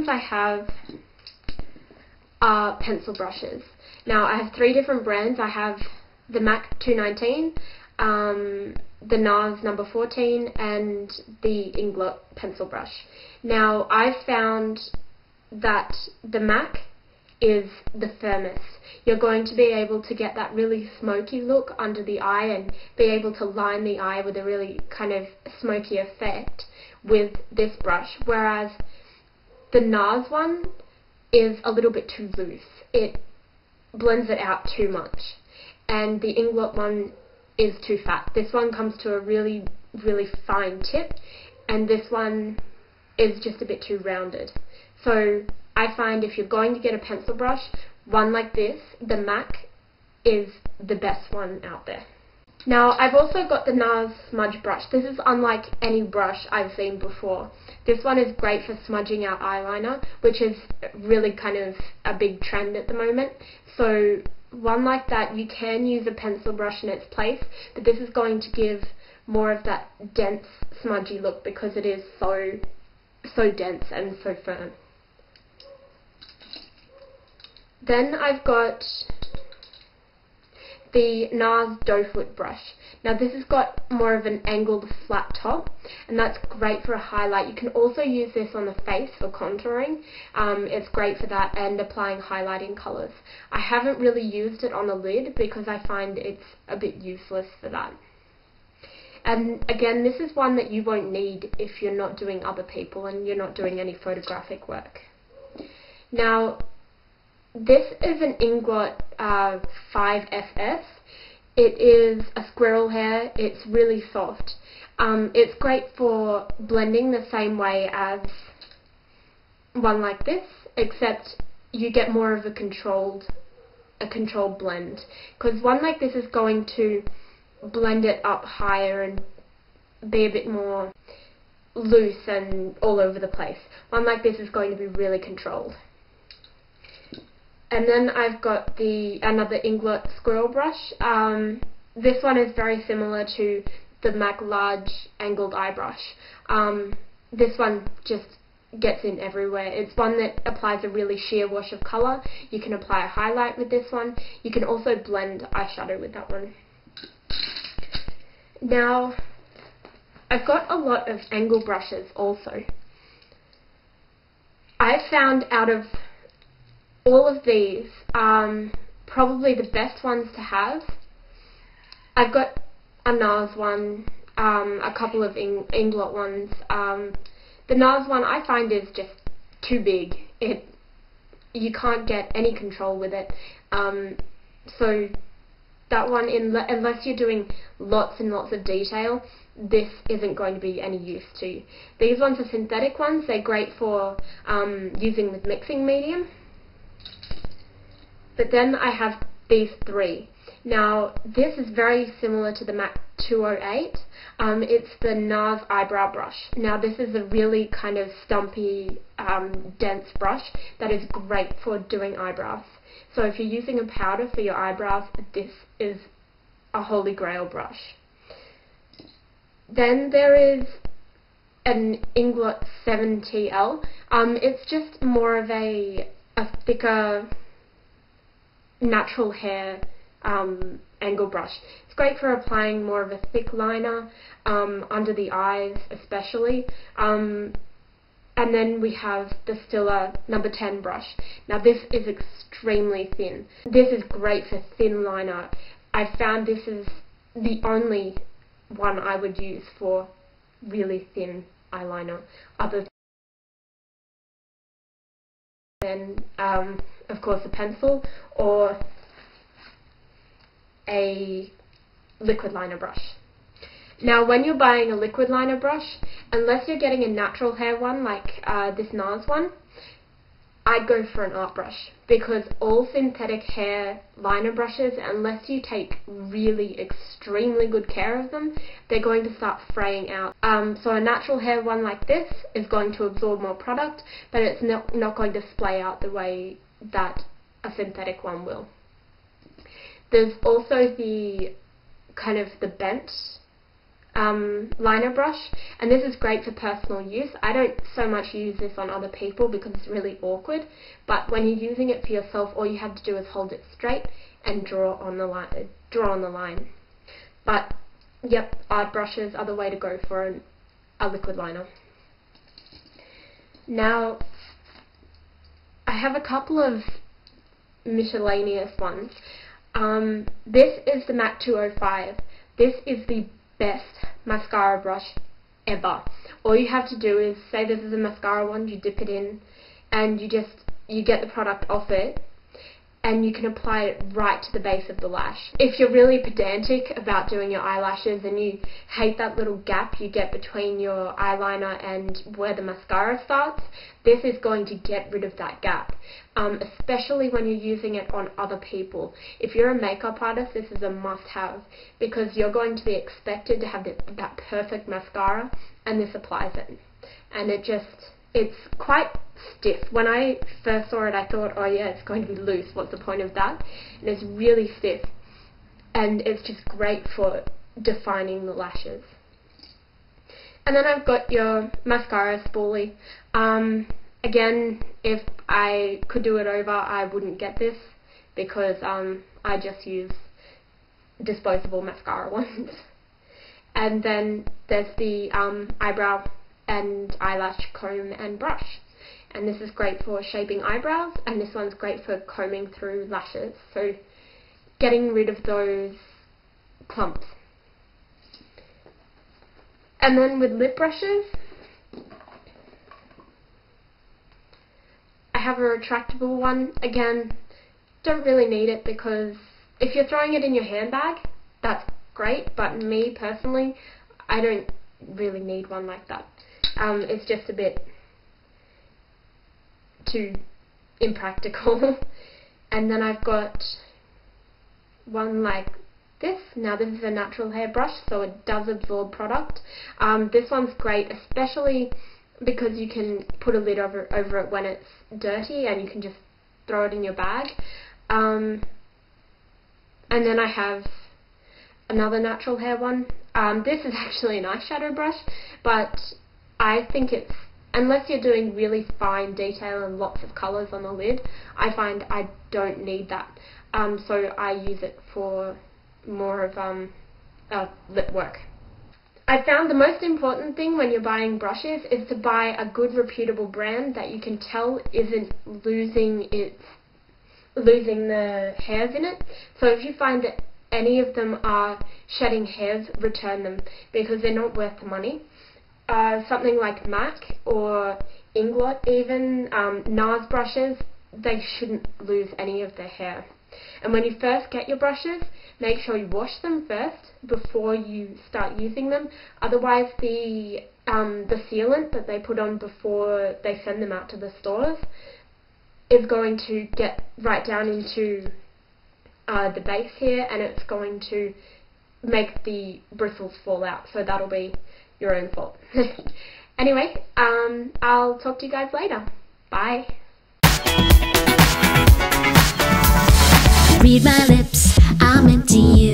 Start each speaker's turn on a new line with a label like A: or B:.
A: I have are pencil brushes. Now I have 3 different brands. I have the MAC 219, the Nars number 14, and the Inglot pencil brush. Now I've found that the MAC is the firmest. You're going to be able to get that really smoky look under the eye and be able to line the eye with a really kind of smoky effect with this brush, whereas the Nars one is a little bit too loose. It blends it out too much, and the Inglot one is too fat. This one comes to a really, really fine tip, and this one is just a bit too rounded. So I find if you're going to get a pencil brush, one like this, the MAC, is the best one out there. Now I've also got the Nas Smudge Brush. This is unlike any brush I've seen before. This one is great for smudging out eyeliner, which is really kind of a big trend at the moment. So one like that, you can use a pencil brush in its place, but this is going to give more of that dense, smudgy look because it is so dense and so firm. Then I've got the Nars Doe Foot brush. Now this has got more of an angled flat top, and that's great for a highlight. You can also use this on the face for contouring. It's great for that and applying highlighting colours. I haven't really used it on the lid because I find it's a bit useless for that. And again, this is one that you won't need if you're not doing other people and you're not doing any photographic work. Now this is an Inglot 5FS. It is a squirrel hair. It's really soft. It's great for blending the same way as one like this, except you get more of a controlled blend. Because one like this is going to blend it up higher and be a bit more loose and all over the place. One like this is going to be really controlled. And then I've got another Inglot Squirrel Brush. This one is very similar to the MAC Large Angled Eye Brush. This one just gets in everywhere. It's one that applies a really sheer wash of colour. You can apply a highlight with this one. You can also blend eyeshadow with that one. Now, I've got a lot of angle brushes also. I've found out of all of these, probably the best ones to have. I've got a Nars one, a couple of Inglot ones. The Nars one I find is just too big. You can't get any control with it. So that one, unless you're doing lots and lots of detail, this isn't going to be any use to you. These ones are synthetic ones. They're great for using with mixing medium. But then I have these 3. Now this is very similar to the MAC 208. It's the Nas Eyebrow Brush. Now this is a really kind of stumpy, dense brush that is great for doing eyebrows. So if you're using a powder for your eyebrows, this is a holy grail brush. Then there is an Inglot 7TL. It's just more of a thicker natural hair angle brush. It's great for applying more of a thick liner under the eyes especially. And then we have the Stila number 10 brush. Now this is extremely thin. This is great for thin liner. I found this is the only one I would use for really thin eyeliner, other than of course a pencil or a liquid liner brush. Now when you're buying a liquid liner brush, unless you're getting a natural hair one like this Nars one, I'd go for an art brush, because all synthetic hair liner brushes, unless you take really extremely good care of them, they're going to start fraying out. So a natural hair one like this is going to absorb more product, but it's not going to splay out the way that a synthetic one will. There's also the kind of the bent liner brush, and this is great for personal use. I don't so much use this on other people because it's really awkward, but when you're using it for yourself, all you have to do is hold it straight and draw on the line. But yep, art brushes are the way to go for a liquid liner. Now, I have a couple of miscellaneous ones. This is the MAC 205. This is the best mascara brush ever. All you have to do is, say this is a mascara wand, you dip it in, and you get the product off it, and you can apply it right to the base of the lash. If you're really pedantic about doing your eyelashes and you hate that little gap you get between your eyeliner and where the mascara starts, this is going to get rid of that gap, especially when you're using it on other people. If you're a makeup artist, this is a must-have because you're going to be expected to have that perfect mascara, and this applies it. And it's quite stiff. When I first saw it, I thought, oh yeah, it's going to be loose. What's the point of that? And it's really stiff. And it's just great for defining the lashes. And then I've got your mascara spoolie. Again, if I could do it over, I wouldn't get this because I just use disposable mascara ones. And then there's the eyebrow and eyelash comb and brush, and this is great for shaping eyebrows, and this one's great for combing through lashes, so getting rid of those clumps. And then with lip brushes, I have a retractable one. Again, don't really need it because if you're throwing it in your handbag, that's great, but me personally, I don't really need one like that. It's just a bit too impractical. And then I've got one like this. Now this is a natural hair brush, so it does absorb product. This one's great, especially because you can put a lid over it when it's dirty, and you can just throw it in your bag. And then I have another natural hair one. This is actually an eyeshadow brush, but I think it's, unless you're doing really fine detail and lots of colours on the lid, I find I don't need that. So I use it for more of lip work. I found the most important thing when you're buying brushes is to buy a good reputable brand that you can tell isn't losing the hairs in it. So if you find that any of them are shedding hairs, return them because they're not worth the money. Something like MAC or Inglot even, Nars brushes, they shouldn't lose any of their hair. And when you first get your brushes, make sure you wash them first before you start using them. Otherwise the sealant that they put on before they send them out to the stores is going to get right down into the base here, and it's going to make the bristles fall out, so that'll be your own fault. Anyway, I'll talk to you guys later. Bye.
B: Read my lips, I'm into you.